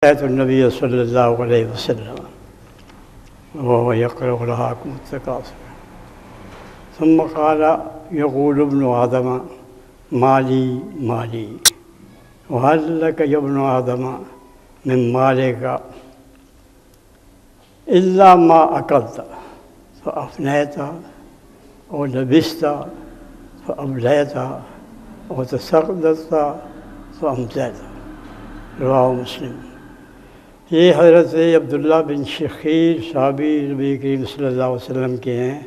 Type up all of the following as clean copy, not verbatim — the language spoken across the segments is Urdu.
النبی صلی اللہ علیہ وسلم وهو يقرأ ألهاكم التكاثر ثم قال يقول ابن آدم مالي مالي وهل لك يا ابن آدم من مالك إلا ما أكلت فأفنيت أو لبست فأبليت أو تصدقت فأمسيت رواه مسلم۔ یہ حضرت عبداللہ بن شخیر صحابی نبی کریم صلی اللہ علیہ وسلم کے ہیں،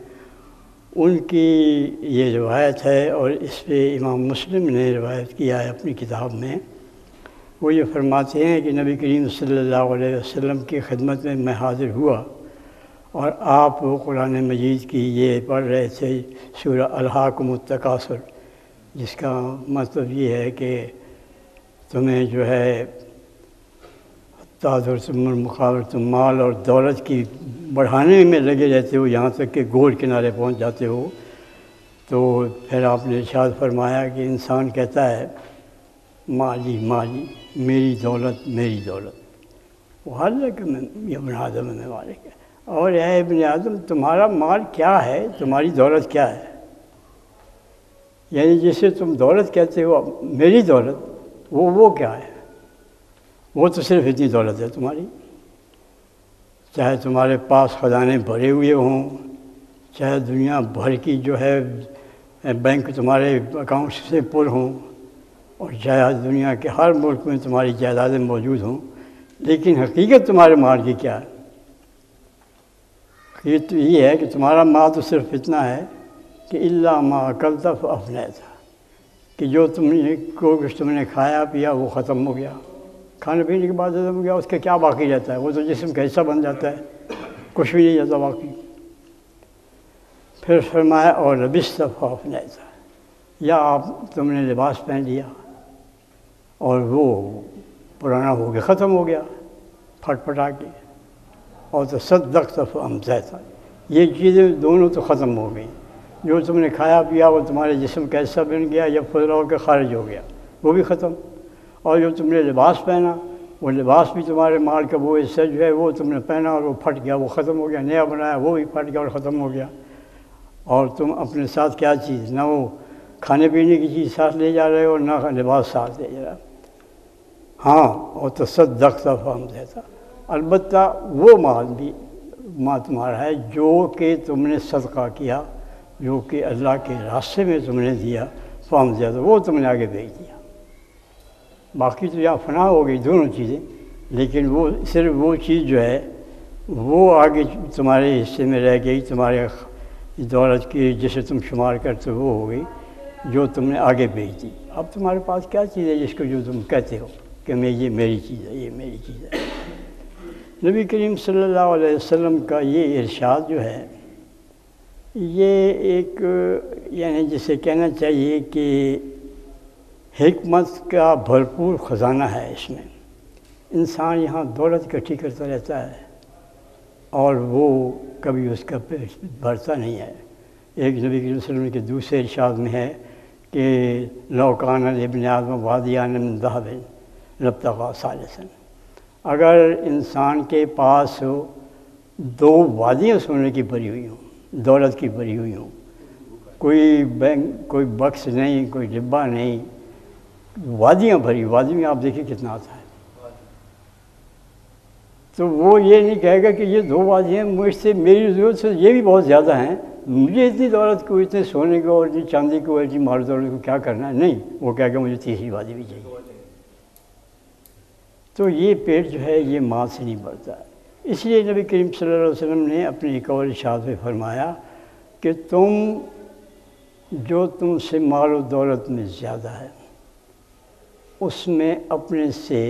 ان کی یہ روایت ہے، اور اس پہ امام مسلم نے روایت کیا ہے اپنی کتاب میں۔ وہ یہ فرماتے ہیں کہ نبی کریم صلی اللہ علیہ وسلم کی خدمت میں حاضر ہوا اور آپ وہ قرآن مجید کی یہ پڑھ رہے تھے سورہ الہاکم التکاثر، جس کا مطلب یہ ہے کہ تمہیں جو ہے تم المقابر، تم مال اور دولت کی بڑھانے میں لگے رہتے ہو یہاں تک کہ گول کنارے پہنچ جاتے ہو۔ تو پھر آپ نے ارشاد فرمایا کہ انسان کہتا ہے مالی مالی، میری دولت میری دولت، وہ حالانکہ میں ابن آدم میں مالک ہے، اور اے ابن آدم تمہارا مال کیا ہے، تمہاری دولت کیا ہے؟ یعنی جسے تم دولت کہتے ہو میری دولت، وہ کیا ہے؟ وہ تو صرف اتنی دولت ہے تمہاری، چاہے تمہارے پاس خزانے بھرے ہوئے ہوں، چاہے دنیا بھر کی جو ہے بینک تمہارے اکاؤنٹ سے پر ہوں، اور چاہے دنیا کے ہر ملک میں تمہاری جائیدادیں موجود ہوں، لیکن حقیقت تمہارے مال کی کیا ہے؟ حقیقت یہ ہے کہ تمہارا مال تو صرف اتنا ہے کہ الا ما اکلت فافنیت، کہ جو کچھ تم نے کھایا پیا وہ ختم ہو گیا، کھانے پینے کے بعد ختم ہو گیا، اس کا کیا باقی رہتا ہے؟ وہ تو جسم کا حصہ بن جاتا ہے، کچھ بھی نہیں جاتا باقی۔ پھر فرمایا اور لبست فافنیت، یا تم نے لباس پہن لیا اور وہ پرانا ہو گیا، ختم ہو گیا پھٹ پٹا کے، اور تصدقت فامسیت، یہ چیزیں دونوں تو ختم ہو گئیں۔ جو تم نے کھایا پیا وہ تمہارے جسم کا حصہ بن گیا یا پھر ہو کے خارج ہو گیا، وہ بھی ختم۔ اور جو تم نے لباس پہنا وہ لباس بھی تمہارے مال کا وہ حصہ جو ہے وہ تم نے پہنا اور وہ پھٹ گیا، وہ ختم ہو گیا، نیا بنایا وہ بھی پھٹ گیا اور ختم ہو گیا۔ اور تم اپنے ساتھ کیا چیز، نہ وہ کھانے پینے کی چیز ساتھ لے جا رہے ہو، نہ لباس ساتھ لے جا رہے ہو۔ ہاں، اور تصدقت فامسیت، البتہ وہ مال بھی مال تمہارا ہے جو کہ تم نے صدقہ کیا، جو کہ اللہ کے راستے میں تم نے دیا، فامسیت، وہ تم نے آگے بھیج دیا۔ باقی تو یہاں فنا ہو گئی دونوں چیزیں، لیکن وہ صرف وہ چیز جو ہے وہ آگے تمہارے حصے میں رہ گئی، تمہارے دولت کی جسے تم شمار کرتے وہ ہو گئی جو تم نے آگے بھیج دی۔ اب تمہارے پاس کیا چیز ہے جس کو جو تم کہتے ہو کہ یہ میری چیز ہے، یہ میری چیز ہے؟ نبی کریم صلی اللہ علیہ وسلم کا یہ ارشاد جو ہے یہ ایک یعنی جسے کہنا چاہیے کہ حکمت کا بھرپور خزانہ ہے۔ اس میں انسان یہاں دولت اکٹھی کرتا رہتا ہے اور وہ کبھی اس کا پیٹ بھرتا نہیں ہے۔ ایک نبی صلی اللہ علیہ وسلم کے دوسرے ارشاد میں ہے کہ لو کان لابن آدم وادیان من ذہب لابتغى ثالثا، اگر انسان کے پاس دو وادیاں سونے کی بھری ہوئی ہوں، دولت کی بھری ہوئی ہوں، کوئی بینک، کوئی بکس نہیں، کوئی ڈبہ نہیں، وادیاں بھری، وادی میں آپ دیکھیں کتنا آتا ہے، تو وہ یہ نہیں کہے گا کہ یہ دو وادیاں مجھ سے میری ضرورت سے یہ بھی بہت زیادہ ہیں، مجھے اتنی دولت کو، اتنے سونے کو اور اتنی چاندی کو، اتنی مال دولت کو کیا کرنا ہے؟ نہیں، وہ کہے گا مجھے تیسری وادی بھی چاہیے۔ تو یہ پیٹ جو ہے یہ مال سے نہیں بھرتا۔ اس لیے نبی کریم صلی اللہ علیہ وسلم نے اپنے ایک اور ارشاد میں فرمایا کہ جو تم سے مال و دولت میں زیادہ ہے اس میں اپنے سے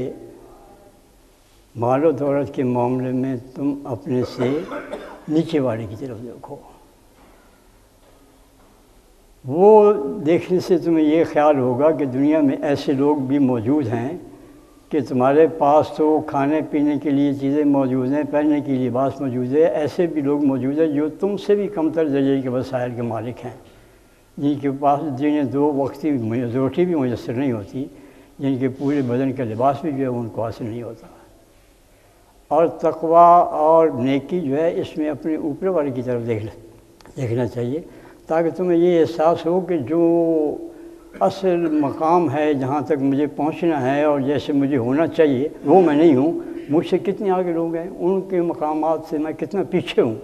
مال و دولت کے معاملے میں تم اپنے سے نیچے والے کی طرف دیکھو۔ وہ دیکھنے سے تمہیں یہ خیال ہوگا کہ دنیا میں ایسے لوگ بھی موجود ہیں کہ تمہارے پاس تو کھانے پینے کے لیے چیزیں موجود ہیں، پہننے کے لیے لباس موجود ہے، ایسے بھی لوگ موجود ہیں جو تم سے بھی کم تر درجے کے وسائل کے مالک ہیں، جن کے پاس جنہیں دو وقتی روٹی بھی میسر نہیں ہوتی، جن کے پورے بدن کا لباس بھی جو ہے ان کو حاصل نہیں ہوتا۔ اور تقویٰ اور نیکی جو ہے اس میں اپنے اوپر والے کی طرف دیکھنا چاہیے، تاکہ تمہیں یہ احساس ہو کہ جو اصل مقام ہے جہاں تک مجھے پہنچنا ہے اور جیسے مجھے ہونا چاہیے وہ میں نہیں ہوں، مجھ سے کتنے آگے لوگ ہیں، ان کے مقامات سے میں کتنا پیچھے ہوں،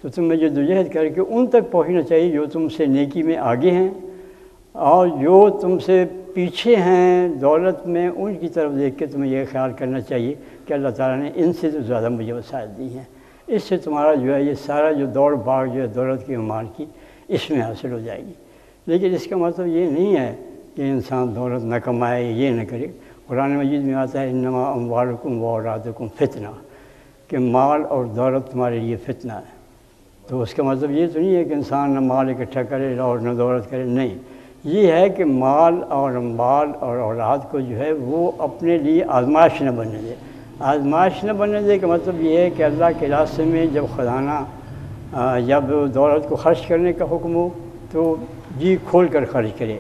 تو تمہیں جدوجہد کر کے ان تک پہنچنا چاہیے جو تم سے نیکی میں آگے ہیں، اور جو تم سے پیچھے ہیں دولت میں ان کی طرف دیکھ کے تمہیں یہ خیال کرنا چاہیے کہ اللہ تعالیٰ نے ان سے تو زیادہ مجھے وسائل دی ہیں، اس سے تمہارا جو ہے یہ سارا جو دوڑ بھاگ جو ہے دولت کے عمال کی اس میں حاصل ہو جائے گی۔ لیکن اس کا مطلب یہ نہیں ہے کہ انسان دولت نہ کمائے، یہ نہ کرے۔ قرآن مجید میں آتا ہے انما اموالکم و اولادکم فتنہ، کہ مال اور دولت تمہارے لیے فتنہ ہے۔ تو اس کا مطلب یہ تو نہیں ہے کہ انسان نہ مال اکٹھا کرے اور نہ دولت کرے، نہیں، یہ ہے کہ مال اور اموال اور اولاد کو جو ہے وہ اپنے لیے آزمائش نہ بننے دے۔ آزمائش نہ بننے دے کا مطلب یہ ہے کہ اللہ کے راستے میں جب خزانہ جب دولت کو خرچ کرنے کا حکم ہو تو جی کھول کر خرچ کرے،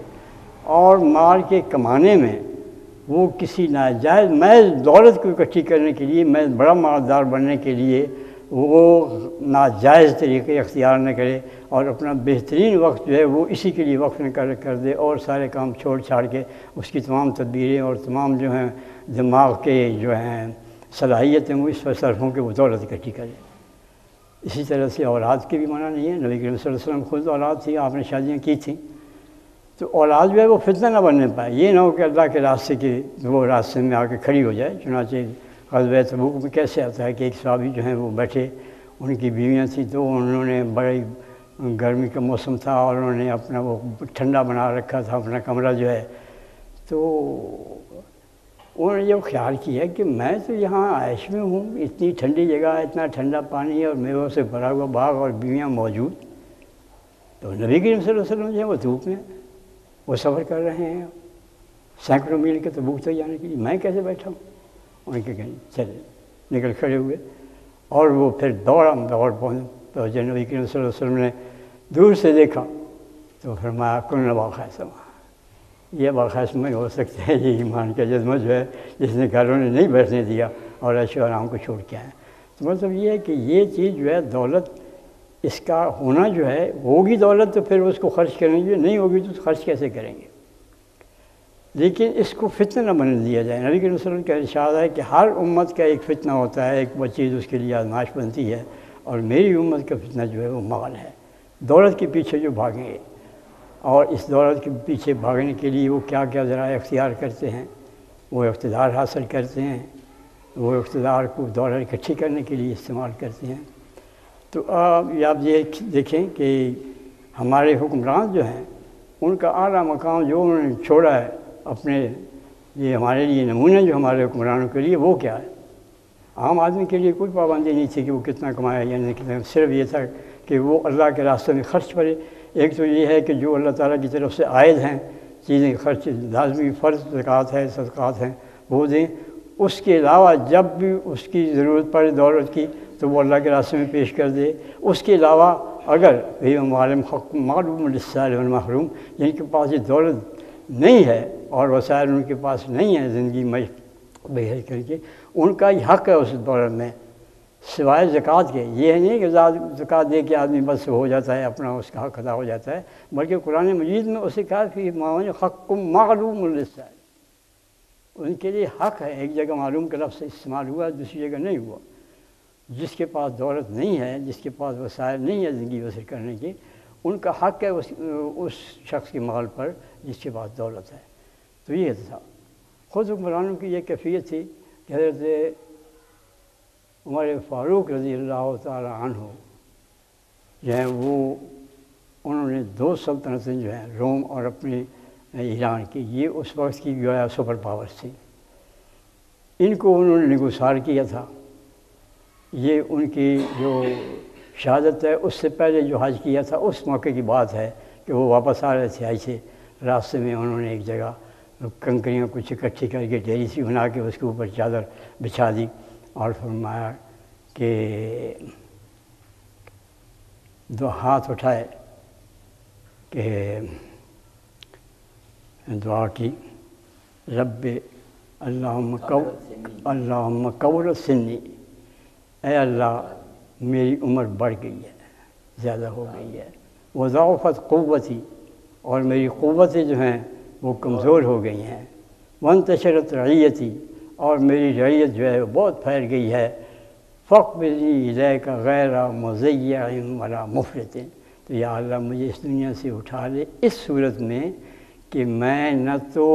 اور مال کے کمانے میں وہ کسی ناجائز محض دولت کو اکٹھی کرنے کے لیے، محض بڑا مالدار بننے کے لیے وہ ناجائز طریقے اختیار نہ کرے، اور اپنا بہترین وقت جو ہے وہ اسی کے لیے وقف نہ کر دے، اور سارے کام چھوڑ چھاڑ کے اس کی تمام تدبیریں اور تمام جو ہیں دماغ کے جو ہیں صلاحیتیں وہ اس پر صرف ہوں کہ وہ دولت اکٹھی کرے۔ اسی طرح سے اولاد کی بھی منع نہیں ہے، نبی کریم صلی اللہ علیہ وسلم خود اولاد تھی، آپ نے شادیاں کی تھیں، تو اولاد جو ہے وہ فتنہ نہ بننے پائے، یہ نہ ہو کہ اللہ کے راستے کی وہ راستے میں آ کے کھڑی ہو جائے۔ چنانچہ غزوہ تبوک میں کیسے آتا ہے کہ ایک صحابی جو ہیں وہ بیٹھے، ان کی بیویاں تھیں، تو انہوں نے بڑی گرمی کا موسم تھا اور انہوں نے اپنا وہ ٹھنڈا بنا رکھا تھا اپنا کمرہ جو ہے، تو انہوں نے یہ خیال کیا کہ میں تو یہاں عیش میں ہوں، اتنی ٹھنڈی جگہ، اتنا ٹھنڈا پانی اور میووں سے بھرا ہوا باغ اور بیویاں موجود، تو نبی کریم صلی اللہ علیہ وسلم جو ہے وہ دھوپ میں وہ سفر کر رہے ہیں سینکڑوں میل کے تبوک تک جانے کے لیے، میں کیسے بیٹھا ہوں؟ ان کے کہیں چلے نکل کھڑے ہوئے، اور وہ پھر دوڑ پہنچے۔ نبی کریم صلی اللہ علیہ وسلم نے دور سے دیکھا تو فرمایا کن باخیسمہ، یہ باخیسمہ ہو سکتا ہے یہ ایمان کا جذبہ جو ہے جس نے گھروں نے نہیں بیٹھنے دیا اور عیش و آرام کو چھوڑ کے آئے۔ تو مطلب یہ ہے کہ یہ چیز جو ہے دولت، اس کا ہونا جو ہے، ہوگی دولت تو پھر اس کو خرچ کریں گے، نہیں ہوگی تو خرچ کیسے کریں گے؟ لیکن اس کو فتنہ نہ بننے دیا جائے۔ نبی کریم صلی اللہ علیہ وسلم کا ارشاد ہے کہ ہر امت کا ایک فتنہ ہوتا ہے، ایک وہ چیز اس کے لیے آزمائش بنتی ہے، اور میری امت کا فتنہ جو ہے وہ مال ہے، دولت کے پیچھے جو بھاگیں گے، اور اس دولت کے پیچھے بھاگنے کے لیے وہ کیا کیا ذرائع اختیار کرتے ہیں، وہ اقتدار حاصل کرتے ہیں، وہ اقتدار کو دولت اکٹھی کرنے کے لیے استعمال کرتے ہیں۔ تو آپ یہ دیکھیں کہ ہمارے حکمران جو ہیں ان کا اعلیٰ مقام جو انہوں نے چھوڑا ہے اپنے، یہ ہمارے لیے نمونہ جو ہمارے حکمرانوں کے لیے وہ کیا ہے؟ عام آدمی کے لیے کوئی پابندی نہیں تھی کہ وہ کتنا کمائے یا نہیں کتنا، صرف یہ تھا کہ وہ اللہ کے راستے میں خرچ کرے۔ ایک تو یہ ہے کہ جو اللہ تعالیٰ کی طرف سے عائد ہیں چیزیں، خرچ لازمی فرض زکوٰۃ ہے، صدقات ہیں، وہ دیں۔ اس کے علاوہ جب بھی اس کی ضرورت پڑے دولت کی تو وہ اللہ کے راستے میں پیش کر دے۔ اس کے علاوہ اگر معلوم حق معلوم للسائل والمحروم، جن کے پاس یہ دولت نہیں ہے اور وسائل ان کے پاس نہیں ہیں زندگی میں بہتر کر کے، ان کا یہ حق ہے اس دولت میں سوائے زکوٰۃ کے۔ یہ نہیں کہ زکوٰۃ دے کے آدمی بس ہو جاتا ہے، اپنا اس کا حق ادا ہو جاتا ہے، بلکہ قرآن مجید میں اسے کہا کہ حق معلوم للسائل، ان کے لیے حق ہے۔ ایک جگہ معلوم کا لفظ استعمال ہوا، دوسری جگہ نہیں ہوا۔ جس کے پاس دولت نہیں ہے، جس کے پاس وسائل نہیں ہے زندگی بسر کرنے کی، ان کا حق ہے اس شخص کے مال پر جس کے پاس دولت ہے۔ تو یہ تھا خود حکمرانوں کی یہ کیفیت تھی کہ حضرت عمر فاروق رضی اللہ تعالی عنہ جو ہیں وہ انہوں نے 2 سلطنتیں جو ہیں روم اور اپنی ایران کی، یہ اس وقت کی جو ہے سپر پاورز تھی، ان کو انہوں نے نگوسار کیا تھا۔ یہ ان کی جو شہادت ہے اس سے پہلے جو حج کیا تھا اس موقع کی بات ہے کہ وہ واپس آ رہے تھے حج سے، راستے میں انہوں نے ایک جگہ کنکریاں کچھ اکٹھی کر کے ڈھیری سی بنا کے اس کے اوپر چادر بچھا دی اور فرمایا کہ دو ہاتھ اٹھائے کہ دعا کی، رب اللہم قور سنی اے اللہ میری عمر بڑھ گئی ہے، زیادہ ہو گئی ہے، وضعفت قوتی، اور میری قوتیں جو ہیں وہ کمزور ہو گئی ہیں، وانتشرت رعیتی، اور میری رعیت جو ہے وہ بہت پھیل گئی ہے، فاقبضنی الیک غیر مضیع ولا مفرط، تو یا اللہ مجھے اس دنیا سے اٹھا لے اس صورت میں کہ میں نہ تو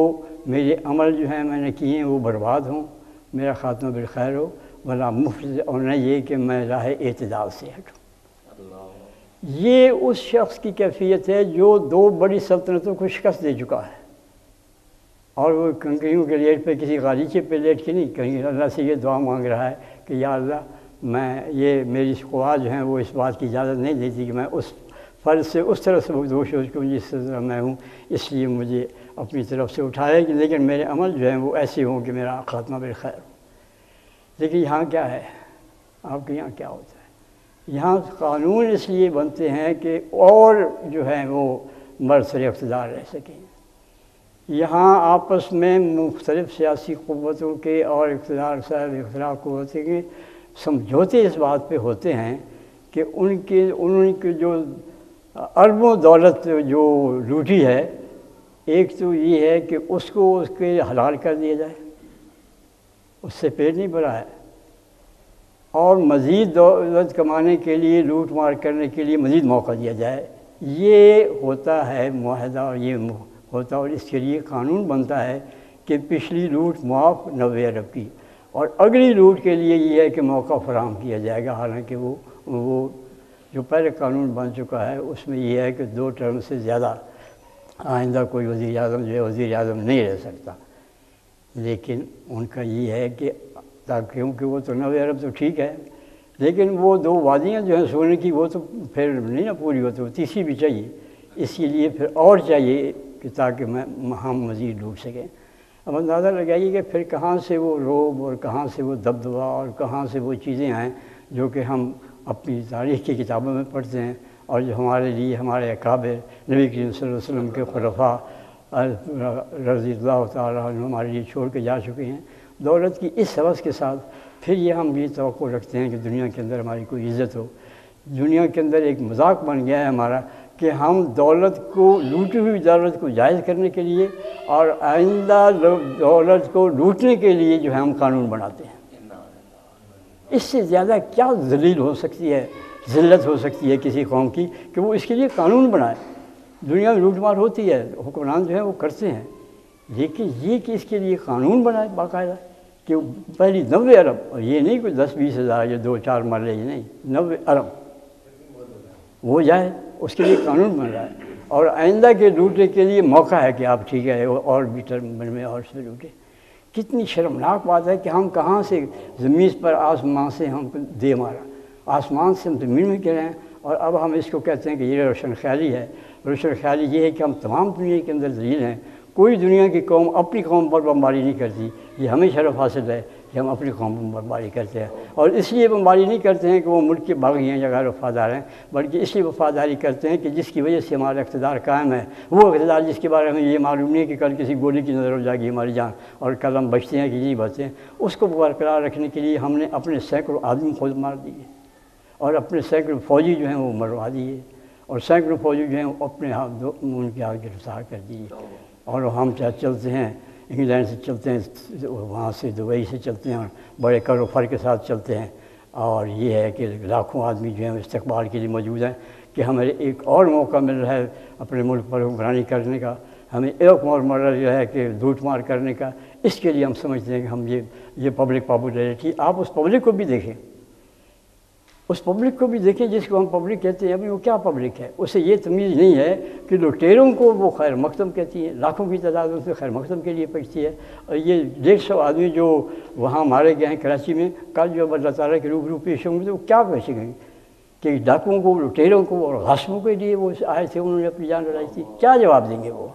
میرے عمل جو ہیں میں نے کیے ہیں وہ برباد ہوں، میرا خاتمہ بالخیر ہو، ولا مفرط، اور نہ یہ کہ میں راہ اعتدال سے ہٹوں۔ یہ اس شخص کی کیفیت ہے جو 2 بڑی سلطنتوں کو شکست دے چکا ہے، اور وہ کنکریوں کے لیٹ پہ کسی غالیچے پہ لیٹ کے نہیں، کہیں اللہ سے یہ دعا مانگ رہا ہے کہ یا اللہ میں یہ میری قوا جو ہیں وہ اس بات کی اجازت نہیں دیتی کہ میں اس فرض سے اس طرح سے دوش ہو چکوں جس طرح میں ہوں، اس لیے مجھے اپنی طرف سے اٹھائے کہ لیکن میرے عمل جو ہیں وہ ایسے ہوں کہ میرا خاتمہ بالخیر ہو۔ لیکن یہاں کیا ہے، آپ کے یہاں کیا ہوتا ہے؟ یہاں قانون اس لیے بنتے ہیں کہ اور جو ہیں وہ برسر اقتدار رہ سکیں۔ یہاں آپس میں مختلف سیاسی قوتوں کے اور اقتدار صاحب اختلاف قوتوں کے سمجھوتے اس بات پہ ہوتے ہیں کہ انہوں کی جو اربوں دولت جو لوٹی ہے، ایک تو یہ ہے کہ اس کو اس کے حلال کر دیا جائے، اس سے پیٹ نہیں بھرا ہے، اور مزید دولت کمانے کے لیے لوٹ مار کرنے کے لیے مزید موقع دیا جائے۔ یہ ہوتا ہے معاہدہ، اور یہ ہوتا ہے، اور اس کے لیے قانون بنتا ہے کہ پچھلی لوٹ معاف 90 ارب کی، اور اگلی لوٹ کے لیے یہ ہے کہ موقع فراہم کیا جائے گا، حالانکہ وہ جو پہلے قانون بن چکا ہے اس میں یہ ہے کہ 2 ٹرم سے زیادہ آئندہ کوئی وزیر اعظم جو ہے وزیر اعظم نہیں رہ سکتا۔ لیکن ان کا یہ ہے کہ کیونکہ وہ تو 90 ارب تو ٹھیک ہے، لیکن وہ 2 وادیاں جو ہیں سونے کی وہ تو پھر نہیں نا پوری ہوتی، وہ تیسری بھی چاہیے، اس کے لیے پھر اور چاہیے کہ تاکہ ہم مزید لوٹ سکیں۔ اب اندازہ لگائیے کہ پھر کہاں سے وہ روب اور کہاں سے وہ دبدبہ اور کہاں سے وہ چیزیں ہیں جو کہ ہم اپنی تاریخ کی کتابوں میں پڑھتے ہیں، اور جو ہمارے لیے ہمارے اکابر نبی کریم صلی اللہ علیہ وسلم کے خلفاء رضی اللہ تعالیٰ عنہ ہمارے لیے چھوڑ کے جا چکے ہیں۔ دولت کی اس حوث کے ساتھ پھر یہ ہم یہ توقع رکھتے ہیں کہ دنیا کے اندر ہماری کوئی عزت ہو۔ دنیا کے اندر ایک مذاق بن گیا ہے ہمارا کہ ہم دولت کو، لوٹی ہوئی دولت کو جائز کرنے کے لیے اور آئندہ دولت کو لوٹنے کے لیے جو ہے ہم قانون بناتے ہیں۔ اس سے زیادہ کیا ذلیل ہو سکتی ہے، ذلت ہو سکتی ہے کسی قوم کی کہ وہ اس کے لیے قانون بنائے۔ دنیا میں لوٹ مار ہوتی ہے، حکمران جو ہیں وہ کرتے ہیں، لیکن یہ کہ اس کے لیے قانون بنائے باقاعدہ کہ پہلی 90 ارب، اور یہ نہیں کوئی 10-20 ہزار یا 2-4 مرلے، یہ نہیں، 90 ارب وہ جائے، اس کے لیے قانون بن رہا ہے، اور آئندہ کے لوٹنے کے لیے موقع ہے کہ آپ ٹھیک ہے اور بھی ٹرم میں اور سے لوٹیں۔ کتنی شرمناک بات ہے کہ ہم کہاں سے زمین پر آسمان سے ہم کو دے مارا، آسمان سے ہم زمین میں گرے ہیں، اور اب ہم اس کو کہتے ہیں کہ یہ روشن خیالی ہے۔ روشن خیالی یہ ہے کہ ہم تمام دنیا کے اندر ذلیل ہیں، کوئی دنیا کی قوم اپنی قوم پر بمباری نہیں کرتی، یہ ہمیں شرف حاصل ہے کہ ہم اپنی قوم پر بمباری کرتے ہیں، اور اس لیے بمباری نہیں کرتے ہیں کہ وہ ملک کے باغی ہیں یا غیر وفادار ہیں، بلکہ اس لیے وفاداری کرتے ہیں کہ جس کی وجہ سے ہمارا اقتدار قائم ہے، وہ اقتدار جس کے بارے میں یہ معلوم نہیں کہ کل کسی گولی کی نظر ہو جائے گی ہماری جان، اور کل ہم بچتے ہیں کہ نہیں بچتے ہیں، اس کو برقرار رکھنے کے لیے ہم نے اپنے سینکڑوں آدمی خود مار دیے، اور اپنے سینکڑوں فوجی جو ہیں وہ مروا دیے، اور سینکڑوں فوجی جو ہیں وہ اپنے ہاتھ ان کے ہاتھ گرفتار کر دیے، اور ہم چلتے ہیں انگلینڈ سے چلتے ہیں، وہاں سے دبئی سے چلتے ہیں، اور بڑے کر و فر کے ساتھ چلتے ہیں، اور یہ ہے کہ لاکھوں آدمی جو ہیں استقبال کے لیے موجود ہیں کہ ہمیں ایک اور موقع مل رہا ہے اپنے ملک پر حکمرانی کرنے کا، ہمیں ایک اور موقع جو ہے کہ لوٹ مار کرنے کا۔ اس کے لیے ہم سمجھتے ہیں کہ ہم یہ پبلک پاپولیرٹی، آپ اس پبلک کو بھی دیکھیں، اس پبلک کو بھی دیکھیں جس کو ہم پبلک کہتے ہیں، ابھی وہ کیا پبلک ہے، اسے یہ تمیز نہیں ہے کہ لٹیروں کو وہ خیر مقدم کہتی ہے، لاکھوں کی تعداد ان سے خیر مقدم کے لیے پہنچتی ہے، اور یہ 150 آدمی جو وہاں مارے گئے ہیں کراچی میں، کل جو اللہ تعالیٰ کے روبرو پیش ہوں گے تو وہ کیا پیش گئے کہ ڈاکوؤں کو، لٹیروں کو اور غاصبوں کے لیے وہ آئے تھے، انہوں نے اپنی جان لڑائی تھی، کیا جواب دیں گے وہ؟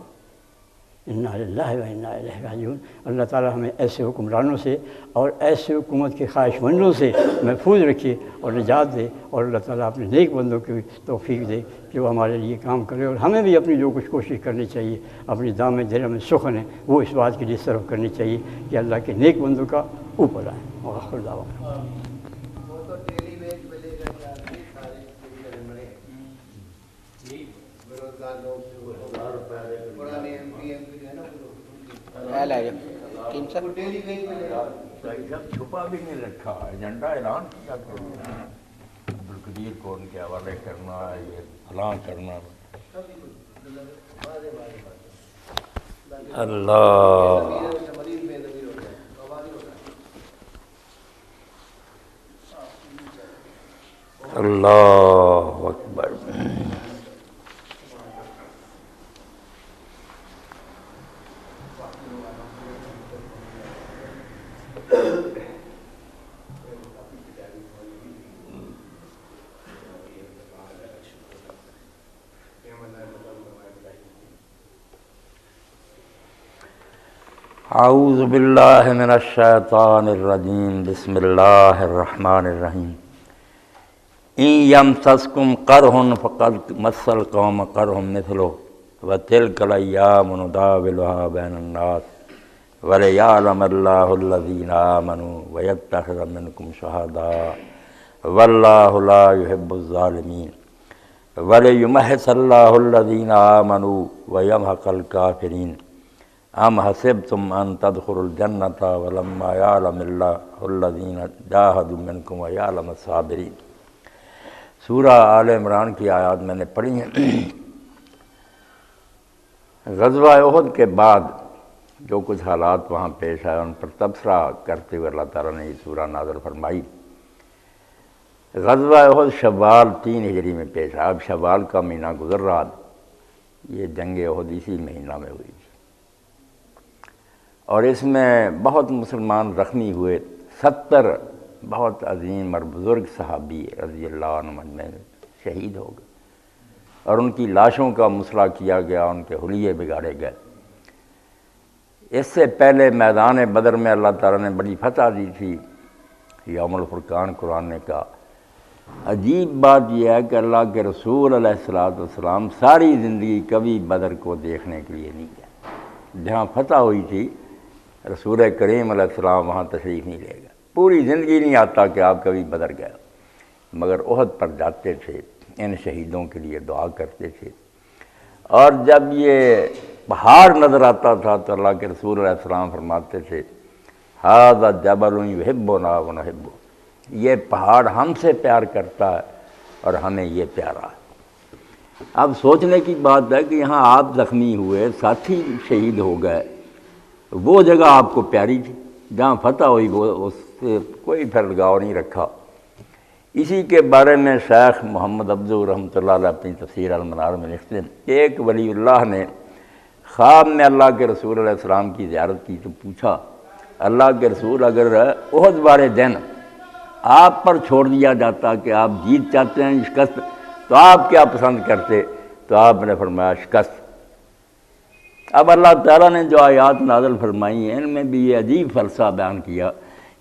انا للہ و انا الیہ راجعون۔ اللہ تعالیٰ ہمیں ایسے حکمرانوں سے اور ایسے حکومت کے خواہش مندوں سے محفوظ رکھے اور نجات دے، اور اللہ تعالیٰ اپنے نیک بندوں کی توفیق دے کہ وہ ہمارے لیے کام کرے، اور ہمیں بھی اپنی جو کچھ کوشش کرنی چاہیے، اپنی دام درہم میں سخن ہے وہ اس بات کے لیے صرف کرنی چاہیے کہ اللہ کے نیک بندوں کا اوپر آئیں۔ وآخر دعوانا چھپا بھی نہیں رکھا، ایجنڈا اعلان کیا کہ عبدالقدیر کو ان کے حوالے کرنا ہے، یہ فلاں کرنا۔ اللہ اللہ اکبر۔ اعوذ باللہ من الشیطان الرجیم، بسم اللہ الرحمن الرحیم۔ ان یمسسکم قرح فقد مس القوم قرح مثلہ وتلک الایام نداولها بین الناس ولیعلم اللہ الذین آمنوا ویتخذ منکم شہداء واللہ لا یحب الظالمین ولیمحص اللہ الذین آمنوا ویمحق الکافرین ام حسبتم ان تدخلوا الجنۃ ولما یعلم اللہ الذین جاہدوا منکم ویعلم الصابرین۔ سورہ آل عمران کی آیات میں نے پڑھی ہیں۔ غزوہ احد کے بعد جو کچھ حالات وہاں پیش آئے ان پر تبصرہ کرتے ہوئے اللہ تعالیٰ نے یہ سورہ نازل فرمائی۔ غزوہ احد شوال 3 ہجری میں پیش آیا۔ اب شوال کا مہینہ گزر رہا، یہ جنگ احد اسی مہینہ میں ہوئی تھی، اور اس میں بہت مسلمان زخمی ہوئے۔ 70 بہت عظیم اور بزرگ صحابی رضی اللہ عنہم میں شہید ہو گئے، اور ان کی لاشوں کا مسئلہ کیا گیا، ان کے حلیے بگاڑے گئے۔ اس سے پہلے میدان بدر میں اللہ تعالیٰ نے بڑی فتح دی تھی، یوم الفرقان قرآن نے کہا۔ عجیب بات یہ ہے کہ اللہ کے رسول علیہ السلام ساری زندگی کبھی بدر کو دیکھنے کے لیے نہیں گئے۔ جہاں فتح ہوئی تھی رسول کریم علیہ السلام وہاں تشریف نہیں لے گئے، پوری زندگی نہیں آتا کہ آپ کبھی بدر گئے، مگر احد پر جاتے تھے، ان شہیدوں کے لیے دعا کرتے تھے۔ اور جب یہ پہاڑ نظر آتا تھا تو اللہ کے رسول علیہ السلام فرماتے تھے ھذا جبل یحبنا ونحبہ، یہ پہاڑ ہم سے پیار کرتا ہے اور ہمیں یہ پیارا ہے۔ اب سوچنے کی بات ہے کہ یہاں آپ زخمی ہوئے، ساتھی شہید ہو گئے، وہ جگہ آپ کو پیاری تھی، جہاں فتح ہوئی وہ اس سے کوئی پھر لگاؤ نہیں رکھا۔ اسی کے بارے میں شیخ محمد افضل رحمۃ اللہ علیہ اپنی تفسیر المنار میں لکھتے ہیں، ایک ولی اللہ نے خواب میں اللہ کے رسول علیہ السلام کی زیارت کی تو پوچھا اللہ کے رسول اگر احد والے دن آپ پر چھوڑ دیا جاتا کہ آپ جیت چاہتے ہیں شکست تو آپ کیا پسند کرتے؟ تو آپ نے فرمایا شکست۔ اب اللہ تعالیٰ نے جو آیات نازل فرمائی ہیں ان میں بھی یہ عجیب فلسفہ بیان کیا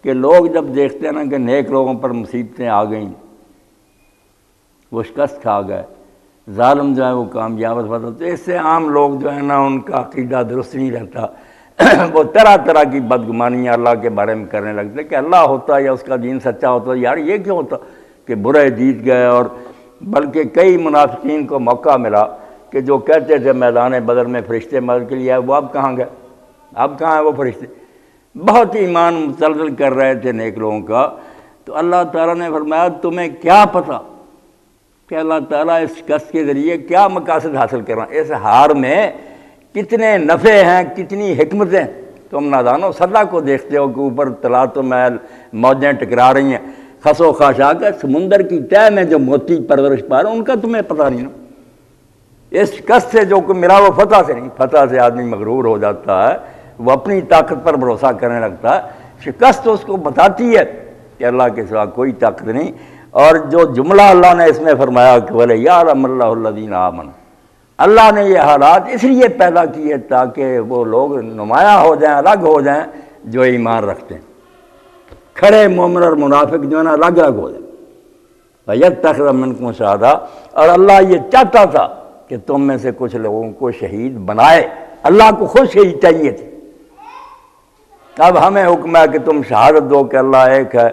کہ لوگ جب دیکھتے ہیں نا کہ نیک لوگوں پر مصیبتیں آ گئیں، وہ شکست کھا گئے، ظالم جو ہے وہ کامیاب ہوتا، تو اس سے عام لوگ جو ہے نا ان کا عقیدہ درست نہیں رہتا، وہ طرح طرح کی بدگمانیاں اللہ کے بارے میں کرنے لگتے کہ اللہ ہوتا یا اس کا دین سچا ہوتا، یار یہ کیوں ہوتا کہ برے جیت گئے۔ اور بلکہ کئی منافقین کو موقع ملا کہ جو کہتے تھے میدان بدر میں فرشتے مدد کے لیے آئے، وہ اب کہاں گئے؟ اب کہاں ہیں وہ فرشتے؟ بہت ایمان متزلزل کر رہے تھے نیک لوگوں کا۔ تو اللہ تعالیٰ نے فرمایا تمہیں کیا پتہ کہ اللہ تعالیٰ اس شکست کے ذریعے کیا مقاصد حاصل کر رہا ہے، اس ہار میں کتنے نفع ہیں، کتنی حکمتیں۔ تم نادانو سدا کو دیکھتے ہو کہ اوپر طلعت و میل موجیں ٹکرا رہی ہیں، خس و خاشاک ہے، سمندر کی تہہ میں جو موتی پرورش پا رہے ہیں ان کا تمہیں پتہ نہیں نا۔ اس شکست سے جو کہ میرا وہ فتح سے نہیں، فتح سے آدمی مغرور ہو جاتا ہے، وہ اپنی طاقت پر بھروسہ کرنے لگتا ہے۔ شکست اس کو بتاتی ہے کہ اللہ کے سوا کوئی طاقت نہیں۔ اور جو جملہ اللہ نے اس میں فرمایا کہ وَلِيَعْلَمَ اللَّهُ الَّذِينَ آمَنُوا، اللہ نے یہ حالات اس لیے پیدا کیے تاکہ وہ لوگ نمایاں ہو جائیں، الگ ہو جائیں جو ایمان رکھتے ہیں۔ کھڑے مومن اور منافق جو ہے نا الگ الگ ہو جائیں۔ وَيَتَّخِذَ مِنكُمْ شُهَدَاءَ، اور اللہ یہ چاہتا تھا کہ تم میں سے کچھ لوگوں کو شہید بنائے، اللہ کو خود شہید چاہیے تھے۔ اب ہمیں حکم ہے کہ تم شہادت دو کہ اللہ ایک ہے،